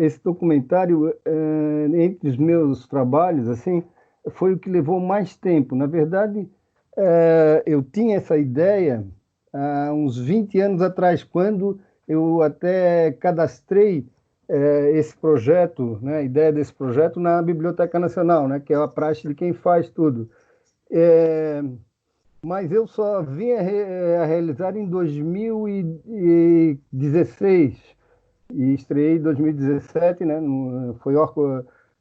Esse documentário, entre os meus trabalhos, assim, foi o que levou mais tempo. Na verdade, eu tinha essa ideia há uns 20 anos atrás, quando eu até cadastrei esse projeto, né, a ideia desse projeto na Biblioteca Nacional, né, que é a praxe de quem faz tudo. É, mas eu só vim a realizar em 2016 e estreiei em 2017, né? Foi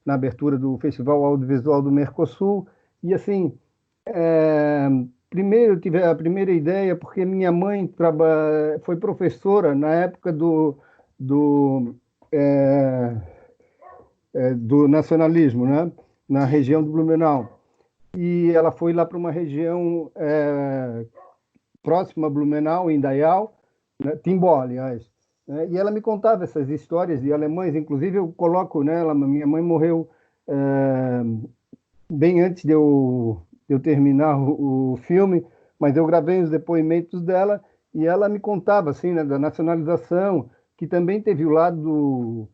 na abertura do Festival Audiovisual do Mercosul. E assim, é, primeiro eu tive a primeira ideia porque minha mãe foi professora na época do, é, do nacionalismo, né? Na Sim. região do Blumenau. E ela foi lá para uma região próxima a Blumenau, em Dayal, né? Timbó, aliás. Né? E ela me contava essas histórias de alemães, inclusive eu coloco nela, minha mãe morreu é, bem antes de eu terminar o filme, mas eu gravei os depoimentos dela e ela me contava assim, né, da nacionalização, que também teve o lado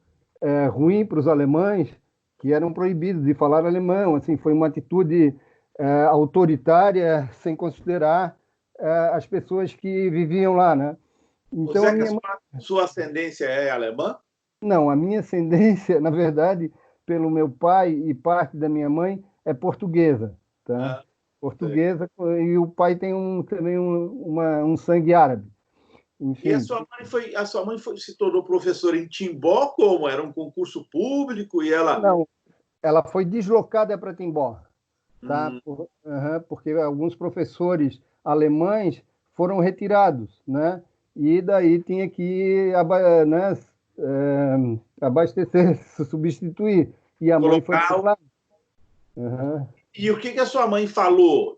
ruim para os alemães, que eram proibidos de falar alemão, assim, foi uma atitude autoritária, sem considerar as pessoas que viviam lá, né? Ô, Então a Zeca, minha mãe, sua ascendência é alemã? não, a minha ascendência, na verdade, pelo meu pai e parte da minha mãe é portuguesa, tá? Ah, sei. Portuguesa e o pai tem também um sangue árabe, E enfim. a sua mãe se tornou professora em Timbó, como? Era um concurso público e ela. Não, ela foi deslocada para Timbó, tá? Hum, Porque alguns professores alemães foram retirados, né? E daí tinha que né, abastecer, substituir. E a mãe foi para colocar. lá. Aham. E o que, que a sua mãe falou,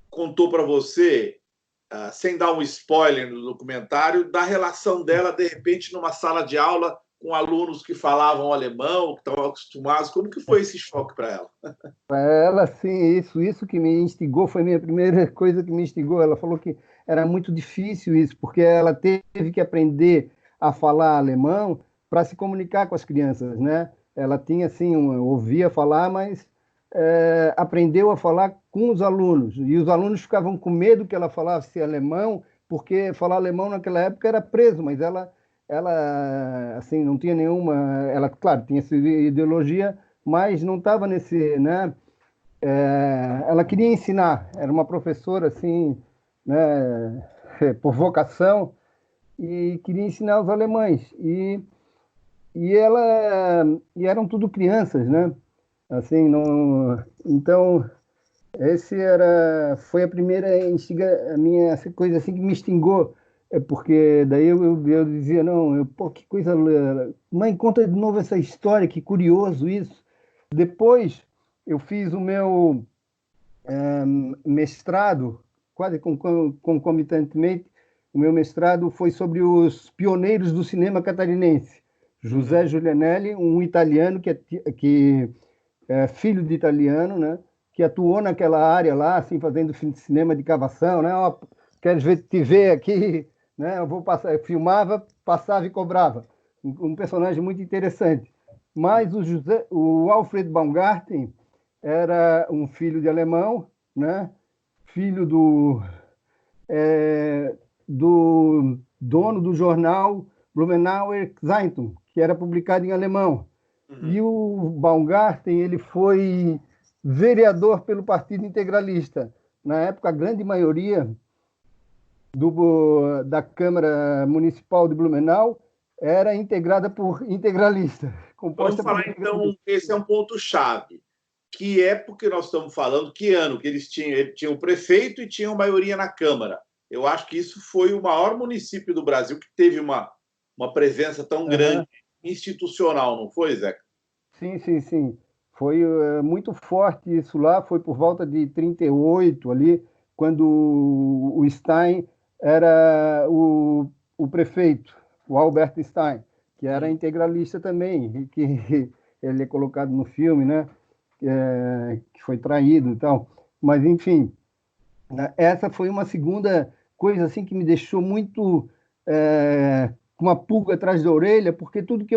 contou para você, sem dar um spoiler no documentário, da relação dela, de repente, numa sala de aula com alunos que falavam alemão, que estavam acostumados? Como que foi esse choque para ela? Ela, sim, isso que me instigou, foi a minha primeira coisa que me instigou. Ela falou que era muito difícil isso, porque ela teve que aprender a falar alemão para se comunicar com as crianças, né? Ela tinha, assim, ouvia falar, mas aprendeu a falar com os alunos. E os alunos ficavam com medo que ela falasse alemão, porque falar alemão naquela época era preso, mas ela assim, não tinha nenhuma. Ela, claro, tinha essa ideologia, mas não estava nesse, né? Ela queria ensinar, era uma professora assim, né, por vocação, e queria ensinar os alemães. E ela e eram tudo crianças, né? Assim, não, então esse foi a primeira a minha essa coisa assim que me instigou, porque daí eu dizia não, pô, que coisa, mãe, conta de novo essa história, que curioso isso. Depois eu fiz o meu mestrado, quase concomitantemente, o meu mestrado foi sobre os pioneiros do cinema catarinense. Uhum. José Giulianelli, um italiano que é filho de italiano, né? Que atuou naquela área lá, assim, fazendo cinema de cavação, né? Ó, queres ver, te ver aqui, né? Eu vou passar, eu filmava, passava e cobrava. Um personagem muito interessante. Mas o Alfred Baumgarten era um filho de alemão, né? Filho do dono do jornal Blumenauer Zeitung, que era publicado em alemão. Uhum. E o Baumgarten, ele foi vereador pelo Partido Integralista. Na época, a grande maioria da Câmara Municipal de Blumenau era integrada por integralistas, Vamos composta por falar então, integralistas. esse é um ponto-chave. Que época que nós estamos falando? Que ano que eles tinham o prefeito e tinham maioria na Câmara? Eu acho que isso foi o maior município do Brasil que teve uma presença tão grande Uhum. institucional, não foi, Zeca? Sim, sim, sim. Foi muito forte isso lá, foi por volta de 38 ali, quando o Stein era o prefeito, o Albert Stein, que era Hum. integralista também, e que ele é colocado no filme, né? Que foi traído e tal. Mas, enfim, né, essa foi uma segunda coisa assim que me deixou muito com uma pulga atrás da orelha, porque tudo que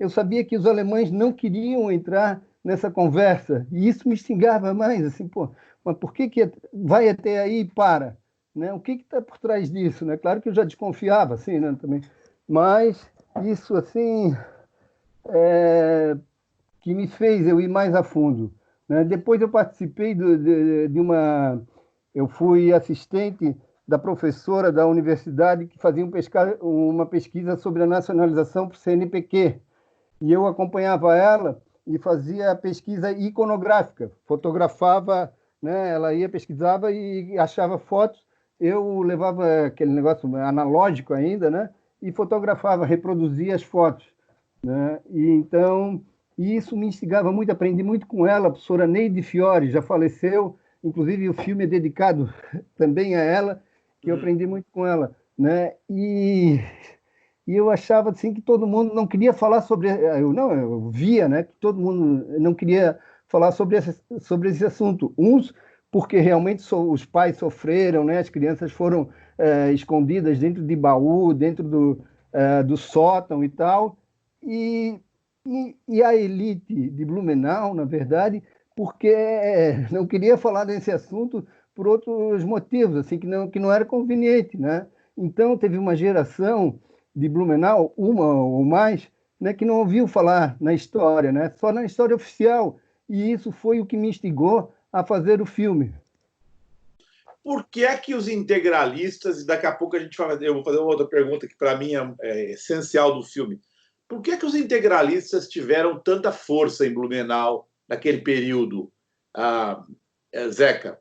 eu sabia que os alemães não queriam entrar nessa conversa, e isso me instigava mais, assim, pô, mas por que vai até aí e para? Né? O que está por trás disso? Né? Claro que eu já desconfiava, assim, né, também, mas isso, assim, que me fez eu ir mais a fundo. Né? Depois eu participei de uma... Eu fui assistente da professora da universidade que fazia uma pesquisa sobre a nacionalização para o CNPq. E eu acompanhava ela e fazia a pesquisa iconográfica, fotografava, né? Ela ia, pesquisava e achava fotos, eu levava aquele negócio analógico ainda, né? E fotografava, reproduzia as fotos, né? E então, isso me instigava muito, aprendi muito com ela, a professora Neide Fiore, já faleceu, inclusive o filme é dedicado também a ela, que eu aprendi muito com ela, né? E eu achava assim que todo mundo não queria falar sobre, eu via, né, que todo mundo não queria falar sobre esse assunto. Uns porque realmente os pais sofreram, né, as crianças foram escondidas dentro de baú, dentro do sótão e tal, e, e a elite de Blumenau, na verdade, porque não queria falar desse assunto por outros motivos, assim, que não era conveniente, né? Então teve uma geração de Blumenau, uma ou mais, né, que não ouviu falar na história, né, só na história oficial. E isso foi o que me instigou a fazer o filme. Por que é que os integralistas, e daqui a pouco eu vou fazer uma outra pergunta que para mim é essencial do filme, por que é que os integralistas tiveram tanta força em Blumenau naquele período, Zeca?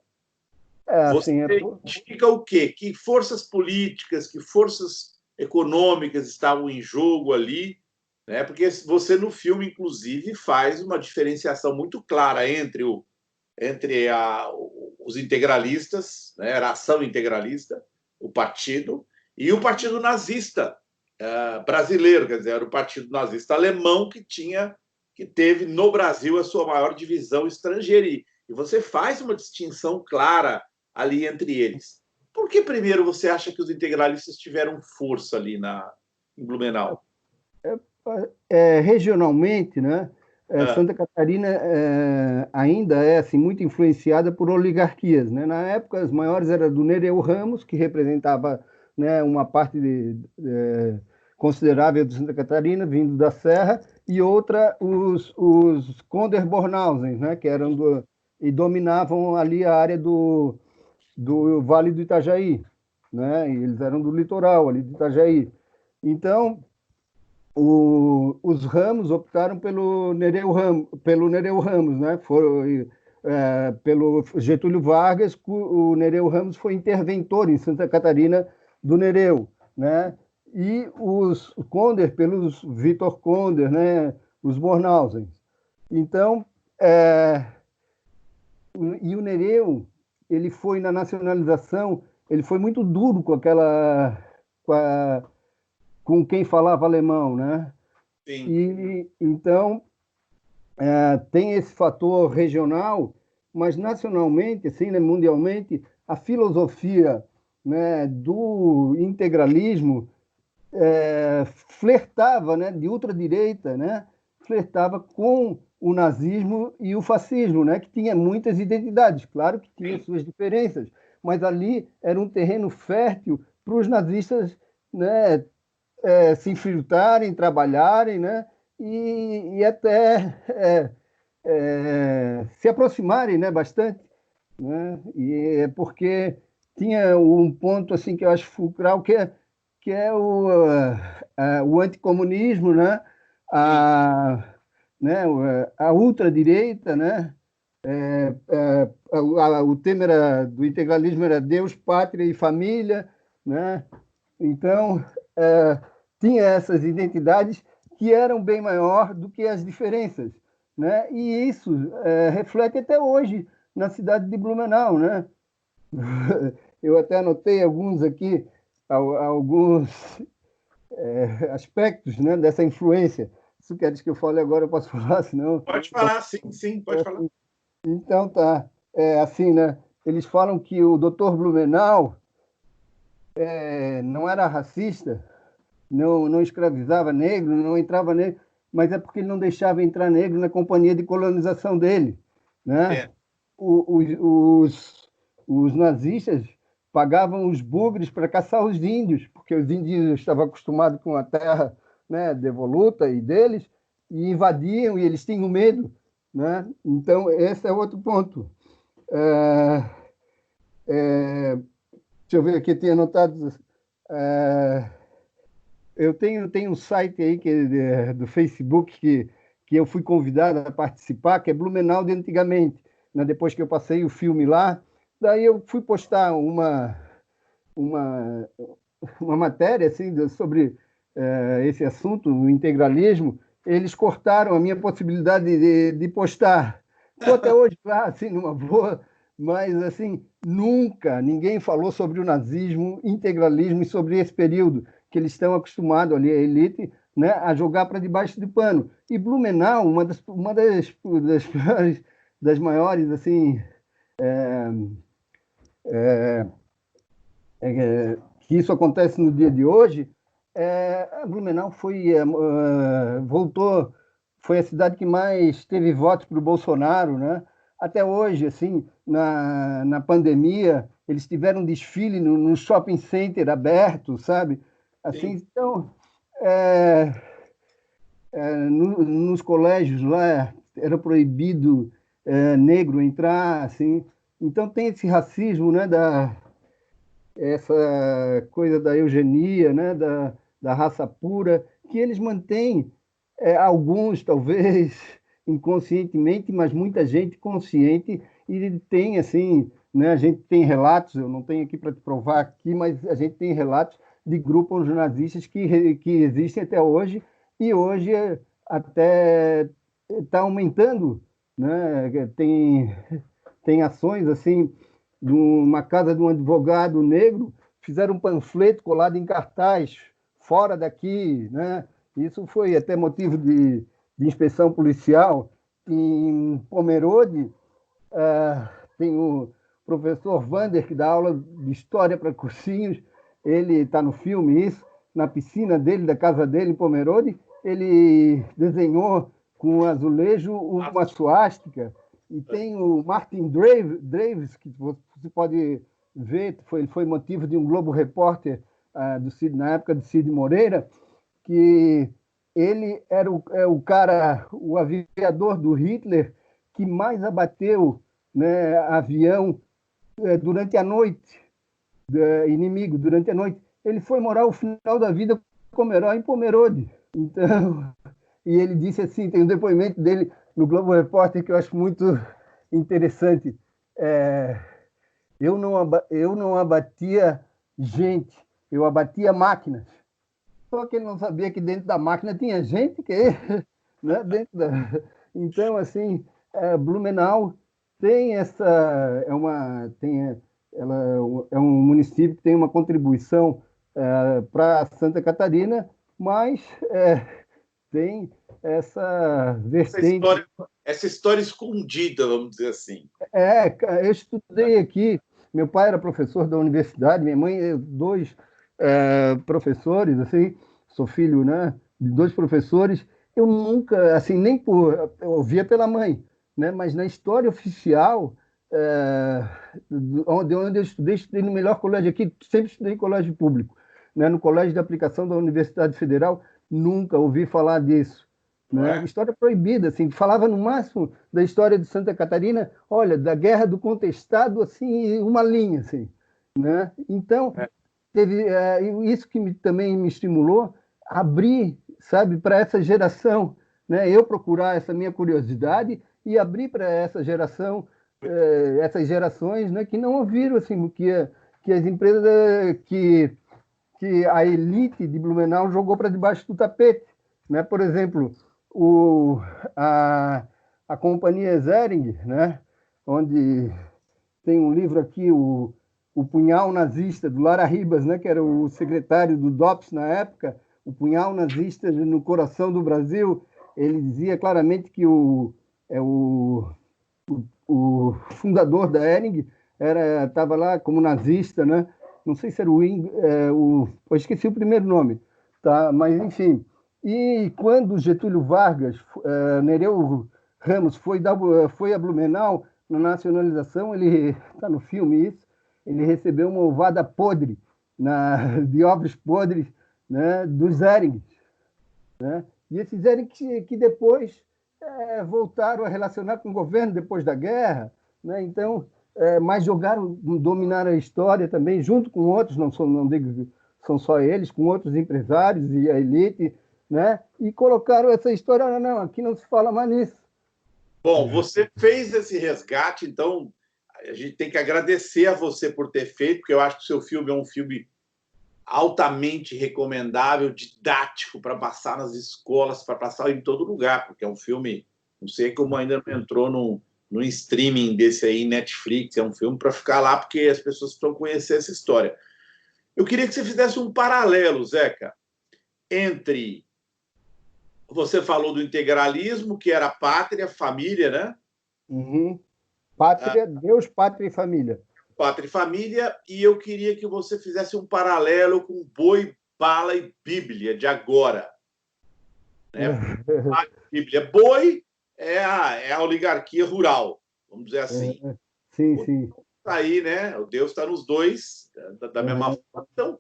Você Assim, identifica o quê? Que forças políticas, que forças econômicas estavam em jogo ali, né? Porque você no filme, inclusive, faz uma diferenciação muito clara entre os integralistas, né? Era a ação integralista, o partido, e o partido nazista brasileiro, quer dizer, era o partido nazista alemão que teve no Brasil a sua maior divisão estrangeira. E você faz uma distinção clara ali entre eles. Por que, primeiro, você acha que os integralistas tiveram força ali em Blumenau? regionalmente, né, Santa Catarina ainda é assim, muito influenciada por oligarquias. Né? Na época, as maiores eram do Nereu Ramos, que representava, né, uma parte considerável de Santa Catarina, vindo da Serra, e outra os Conder Bornhausen, né, que eram e dominavam ali a área do Vale do Itajaí. Né? E eles eram do litoral ali do Itajaí. Então, os Ramos optaram pelo Nereu Ramos, né? Pelo Getúlio Vargas, o Nereu Ramos foi interventor em Santa Catarina do Nereu, né? E os Conder pelos Vitor Conder, né? Os Bornhausen. Então, e o Nereu, ele foi na nacionalização, ele foi muito duro com a com quem falava alemão, né? Sim. E então tem esse fator regional, mas nacionalmente, assim, né, mundialmente, a filosofia, né, do integralismo flertava, né, de ultradireita, né, flertava com o nazismo e o fascismo, né, que tinha muitas identidades, claro que tinha suas diferenças, mas ali era um terreno fértil para os nazistas, né, se infiltrarem, trabalharem, né? E até se aproximarem, né? Bastante, né? E é porque tinha um ponto assim que eu acho fulcral que é o anticomunismo, né? A, né? A ultradireita, né? O tema do integralismo era Deus, Pátria e Família, né? Então, tinha essas identidades que eram bem maior do que as diferenças, né? E isso reflete até hoje na cidade de Blumenau, né? Eu até anotei alguns aqui, alguns aspectos, né, dessa influência. Se queres que eu fale agora, eu posso falar, senão... Pode falar, sim, sim, pode falar. Então, tá. Assim, né? Eles falam que o Dr. Blumenau não era racista, não escravizava negro, não entrava negro, mas é porque ele não deixava entrar negro na companhia de colonização dele, né? É. Os nazistas pagavam os bugres para caçar os índios, porque os índios estavam acostumados com a terra, né, devoluta e deles, e invadiam, e eles tinham medo, né? Então, esse é outro ponto. É, deixa eu ver aqui, tenho anotado. É, eu tenho um site aí do Facebook que eu fui convidado a participar, que é Blumenau de antigamente, né? Depois que eu passei o filme lá, daí eu fui postar uma, uma matéria assim, sobre esse assunto, o integralismo. Eles cortaram a minha possibilidade de postar. Estou até hoje lá, assim, numa boa, mas assim, nunca ninguém falou sobre o nazismo, integralismo e sobre esse período que eles estão acostumados ali, a elite, né, a jogar para debaixo do pano. E Blumenau, das maiores, assim, que isso acontece no dia de hoje, a Blumenau voltou, foi a cidade que mais teve votos para o Bolsonaro, né? Até hoje, assim, na pandemia, eles tiveram um desfile no shopping center aberto, sabe? Assim, Sim. então, nos colégios lá era proibido negro entrar, assim. Então tem esse racismo, né, essa coisa da eugenia, né, da raça pura, que eles mantêm, alguns talvez inconscientemente, mas muita gente consciente e tem assim, né, a gente tem relatos, eu não tenho aqui para te provar aqui, mas a gente tem relatos de grupos nazistas que existem até hoje e hoje até está aumentando, né? Tem ações assim de uma casa de um advogado negro, fizeram um panfleto colado em cartaz, fora daqui, né? Isso foi até motivo de inspeção policial. Em Pomerode, tem o professor Vander, que dá aula de história para cursinhos, ele está no filme, isso, na piscina dele, da casa dele, em Pomerode, ele desenhou com azulejo uma suástica, e tem o Martin Draves, que você pode ver, ele foi motivo de um Globo Repórter na época de Cid Moreira, que ele era o cara, o aviador do Hitler que mais abateu, né, avião durante a noite, inimigo, durante a noite. Ele foi morar o final da vida como herói em Pomerode. Então, e ele disse assim, tem um depoimento dele no Globo Repórter que eu acho muito interessante. É, eu não abatia gente, eu abatia máquinas. Só que ele não sabia que dentro da máquina tinha gente que, né, Então, assim, Blumenau tem essa, ela é um município que tem uma contribuição para Santa Catarina, mas tem essa Essa vertente. história, essa história escondida, vamos dizer assim. Eu estudei aqui, meu pai era professor da universidade, minha mãe, dois professores, assim, sou filho, né, de dois professores. Eu nunca, assim, nem por, eu ouvia pela mãe, né, mas na história oficial, onde eu estudei no melhor colégio aqui, sempre estudei em colégio público, né, no colégio de aplicação da Universidade Federal, nunca ouvi falar disso. Não Né? é? História proibida, assim, falava no máximo da história de Santa Catarina, olha, da Guerra do Contestado, assim, uma linha, assim, né? Então, É. teve isso que também me estimulou a abrir, sabe, para essa geração, né? Eu procurar essa minha curiosidade e abrir para essa geração, essas gerações, né, que não ouviram, assim, que as empresas, que a elite de Blumenau jogou para debaixo do tapete, né? Por exemplo, o, a, a companhia Zering, né? Onde tem um livro aqui, o Punhal Nazista, do Lara Ribas, né? Que era o secretário do DOPS na época, o Punhal Nazista no coração do Brasil. Ele dizia claramente que o fundador da Hering estava lá como nazista, né? Não sei se era eu esqueci o primeiro nome, tá? Mas enfim, E quando Getúlio Vargas, Nereu Ramos foi a Blumenau na nacionalização, ele está no filme isso, ele recebeu uma ovada podre de ovos podres, né, dos Érings, né? E esses Érings que depois voltaram a relacionar com o governo depois da guerra, né? Então, mas dominaram a história também, junto com outros, não digo são só eles, com outros empresários e a elite, né? E colocaram essa história, não, aqui não se fala mais nisso. Bom, você fez esse resgate, então a gente tem que agradecer a você por ter feito, porque eu acho que o seu filme é um filme altamente recomendável, didático, para passar nas escolas, para passar em todo lugar, porque é um filme, não sei como ainda não entrou no streaming desse aí, Netflix, é um filme para ficar lá, porque as pessoas precisam conhecer essa história. Eu queria que você fizesse um paralelo, Zeca, entre... Você falou do integralismo, que era pátria, família, né? Uhum. Pátria, Deus, pátria e família. Pátria e família, e eu queria que você fizesse um paralelo com Boi, Bala e Bíblia de agora. Né? Bíblia. Boi é a oligarquia rural, vamos dizer assim. Sim, sim. Está aí, né? O Deus está nos dois, da mesma forma. Então,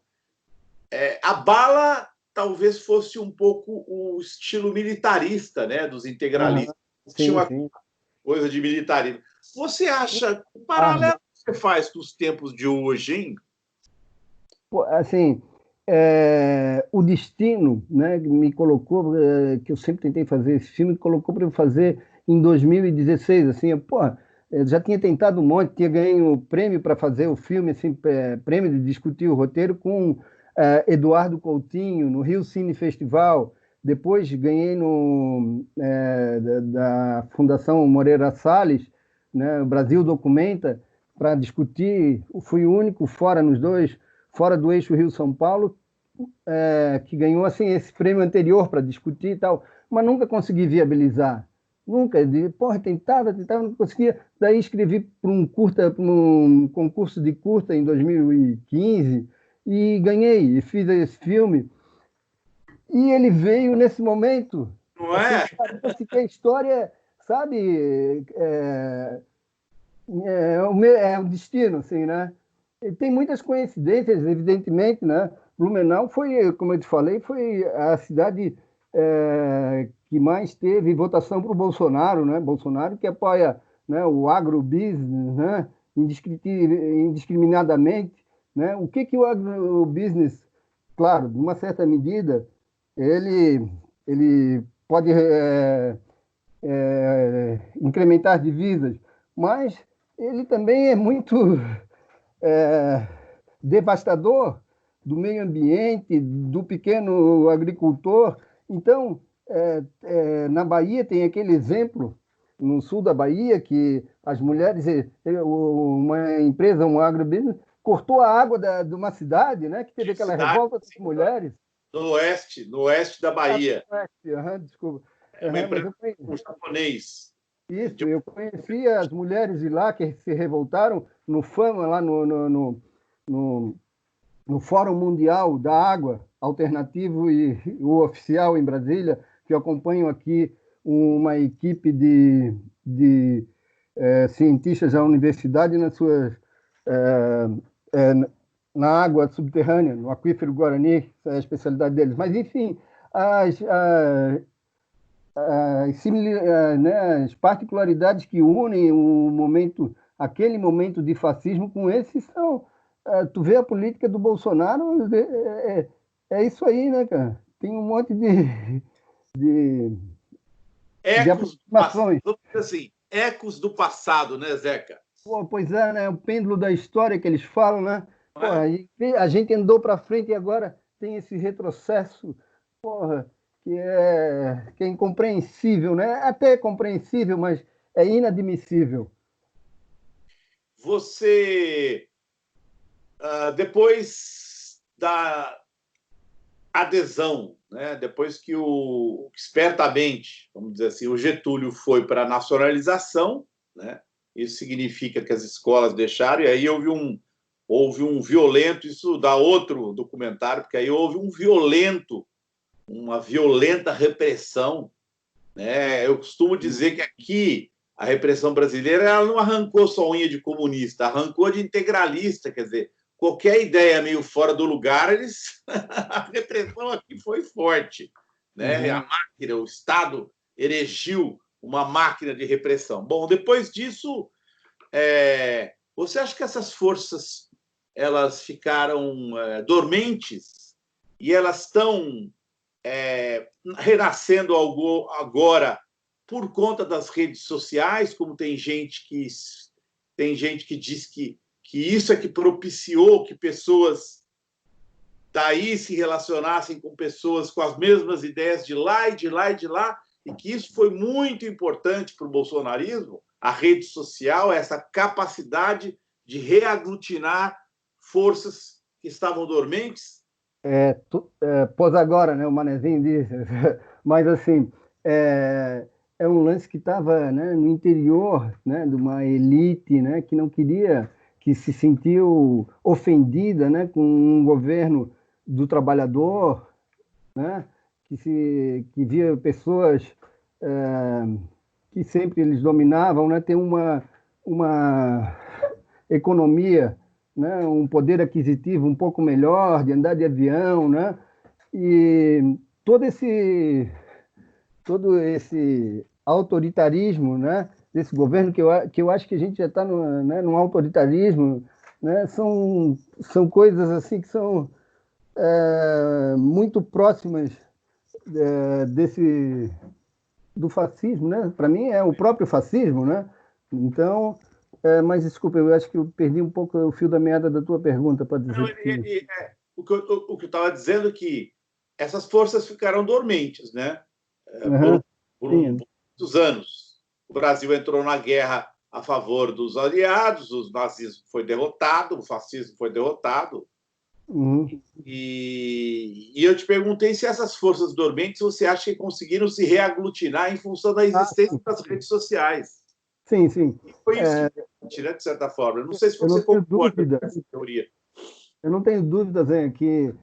a bala talvez fosse um pouco o estilo militarista, né, dos integralistas. Tinha uma coisa de militarismo. Você acha, o paralelo que você faz com os tempos de hoje, hein? Assim, o destino, né, me colocou, que eu sempre tentei fazer esse filme, colocou para eu fazer em 2016, assim, eu já tinha tentado um monte, tinha ganho prêmio para fazer o filme, assim, prêmio de discutir o roteiro com Eduardo Coutinho, no Rio Cine Festival. Depois ganhei da Fundação Moreira Salles, né, o Brasil Documenta, para discutir. Fui o único fora do eixo Rio-São Paulo, que ganhou assim, esse prêmio anterior para discutir e tal, mas nunca consegui viabilizar. Nunca. Tentava, não conseguia. Daí escrevi para um concurso de curta em 2015 e ganhei, e fiz esse filme. E ele veio nesse momento. Não é? Parece que a história, sabe, o destino, assim, né? E tem muitas coincidências, evidentemente, né? Blumenau foi, como eu te falei, foi a cidade que mais teve votação para o Bolsonaro, né? Bolsonaro que apoia, né, o agrobusiness, né? Indiscriminadamente, né? O que o agrobusiness, claro, de uma certa medida, ele pode incrementar divisas, mas ele também é muito devastador do meio ambiente, do pequeno agricultor. Então, na Bahia tem aquele exemplo, no sul da Bahia, que as mulheres, uma empresa, um agrobusiness, cortou a água de uma cidade, né, que teve aquela revolta das mulheres. No oeste da Bahia. Desculpa. Uma empresa com japonês. Isso, eu conheci as mulheres de lá que se revoltaram no FAMA, lá no Fórum Mundial da Água, alternativo e o oficial em Brasília, que eu acompanho aqui uma equipe de cientistas da universidade na água subterrânea, no aquífero Guarani, é a especialidade deles. Mas, enfim, as particularidades que unem aquele momento de fascismo com esse são... tu vê a política do Bolsonaro, é isso aí, né, cara? Tem um monte de ecos do aproximações. assim, ecos do passado, né, Zeca? Pois é, né? O pêndulo da história que eles falam, né? A gente andou para frente e agora tem esse retrocesso, que é incompreensível, né? Até é compreensível, mas é inadmissível. Você, depois da adesão, né? Depois que espertamente, vamos dizer assim, o Getúlio foi para a nacionalização, né? Isso significa que as escolas deixaram, e aí houve um violento, isso dá outro documentário, porque aí houve um violento uma violenta repressão, né? Eu costumo dizer que aqui a repressão brasileira ela não arrancou só unha de comunista, arrancou de integralista, quer dizer, qualquer ideia meio fora do lugar, eles a repressão aqui foi forte, né? A máquina, o Estado erigiu uma máquina de repressão. Bom, depois disso, você acha que essas forças elas ficaram dormentes e elas estão renascendo agora por conta das redes sociais, como tem gente que diz que isso é que propiciou que pessoas daí se relacionassem com pessoas com as mesmas ideias de lá e de lá e de lá, e que isso foi muito importante para o bolsonarismo, a rede social, essa capacidade de reaglutinar forças que estavam dormentes? Pós agora, né? O Manezinho disse. Mas, assim, é um lance que estava, né, no interior, né, de uma elite, né, que não queria, que se sentiu ofendida, né, com um governo do trabalhador, né, que via pessoas que sempre eles dominavam, né, ter uma economia, né, um poder aquisitivo um pouco melhor, de andar de avião, né, e todo esse autoritarismo, né, desse governo, que eu acho que a gente já está num autoritarismo, né, são coisas assim que são muito próximas do fascismo, né? Para mim é o próprio fascismo, né? Então, mas desculpa, eu acho que eu perdi um pouco o fio da meada da tua pergunta para Não, dizer que... o que eu estava dizendo é que essas forças ficaram dormentes, né? Uhum, Por sim, muitos anos. O Brasil entrou na guerra a favor dos aliados, o nazismo foi derrotado, o fascismo foi derrotado. uhum. E eu te perguntei se essas forças dormentes você acha que conseguiram se reaglutinar em função da existência Sim, das redes sociais. sim, sim. E foi isso que né, de certa forma. Eu não sei se Eu não você tenho concorda dúvida, com essa teoria. eu não tenho dúvida, Zé, que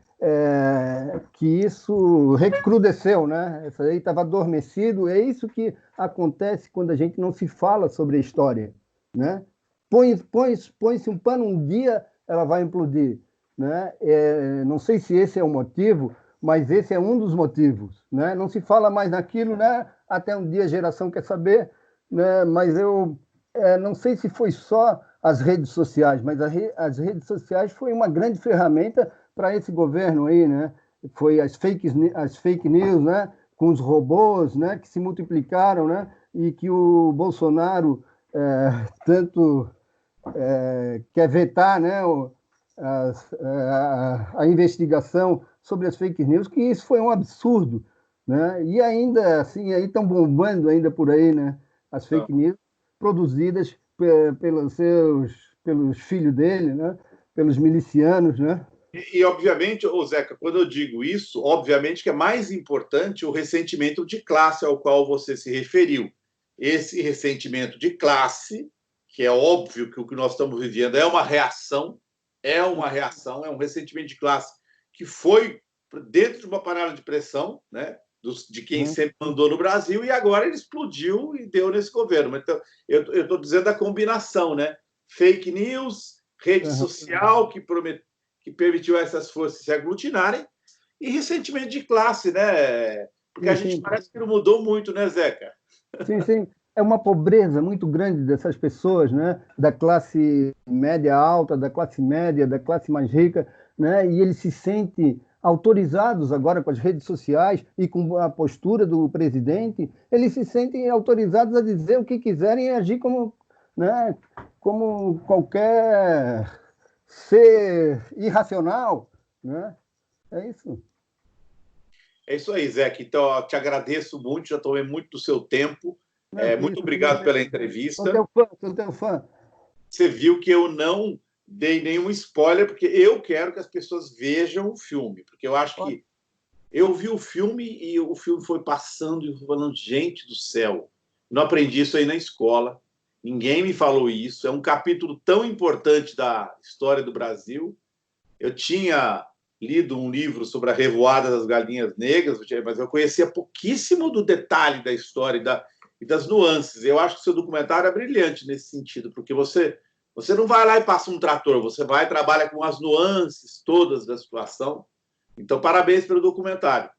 isso recrudesceu, né? Isso aí estava adormecido. É isso que acontece quando a gente não se fala sobre a história, né? Põe-se um pano um dia, ela vai implodir, né? Não sei se esse é o motivo, mas esse é um dos motivos, né? Não se fala mais naquilo, né? Até um dia a geração quer saber, né? Mas eu não sei se foi só as redes sociais, mas as redes sociais foi uma grande ferramenta para esse governo aí, né? Foi as fake news, né? Com os robôs, né? Que se multiplicaram, né? E que o Bolsonaro tanto quer vetar, né? A investigação sobre as fake news, que isso foi um absurdo, né? E ainda assim, aí estão bombando ainda por aí, né? As fake news produzidas pelos filhos dele, né? Pelos milicianos, né? Obviamente, ô Zeca, quando eu digo isso, obviamente que é mais importante o ressentimento de classe ao qual você se referiu. Esse ressentimento de classe, que é óbvio que o que nós estamos vivendo é uma reação, é um ressentimento de classe que foi dentro de uma panela de pressão, né, de quem Uhum. sempre mandou no Brasil, e agora ele explodiu e deu nesse governo. Então, eu estou dizendo a combinação, né? Fake news, rede social que permitiu a essas forças se aglutinarem, e ressentimento de classe, né? Porque a Sim, gente sim. parece que não mudou muito, né, Zeca? Sim, sim. É uma pobreza muito grande dessas pessoas, né? Da classe média alta, da classe média, da classe mais rica, né? E eles se sentem autorizados agora com as redes sociais e com a postura do presidente, eles se sentem autorizados a dizer o que quiserem e agir como, né? Como qualquer ser irracional, né? É isso. É isso aí, Zeca. Então, eu te agradeço muito, já tomei muito do seu tempo. Não, que Muito isso. obrigado pela Sou entrevista. teu fã, sou teu fã. Você viu que eu não dei nenhum spoiler, porque eu quero que as pessoas vejam o filme, porque eu acho que eu vi o filme e o filme foi passando e falando, gente do céu, não aprendi isso aí na escola, ninguém me falou isso, é um capítulo tão importante da história do Brasil. Eu tinha lido um livro sobre a Revoada das Galinhas Negras, mas eu conhecia pouquíssimo do detalhe da história e das nuances. Eu acho que o seu documentário é brilhante nesse sentido, porque você não vai lá e passa um trator, você vai e trabalha com as nuances todas da situação. Então, parabéns pelo documentário.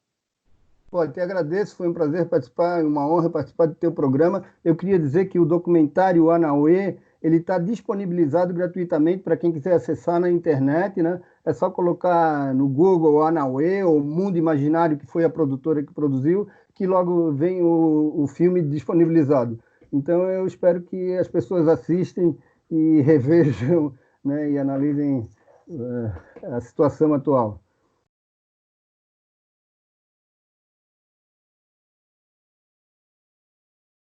Pô, te agradeço, foi um prazer participar, uma honra participar do teu programa. Eu queria dizer que o documentário Anauê, ele está disponibilizado gratuitamente para quem quiser acessar na internet, né? É só colocar no Google Anauê ou Mundo Imaginário, que foi a produtora que produziu, que logo vem o filme disponibilizado. Então eu espero que as pessoas assistem e revejam, né, e analisem a situação atual.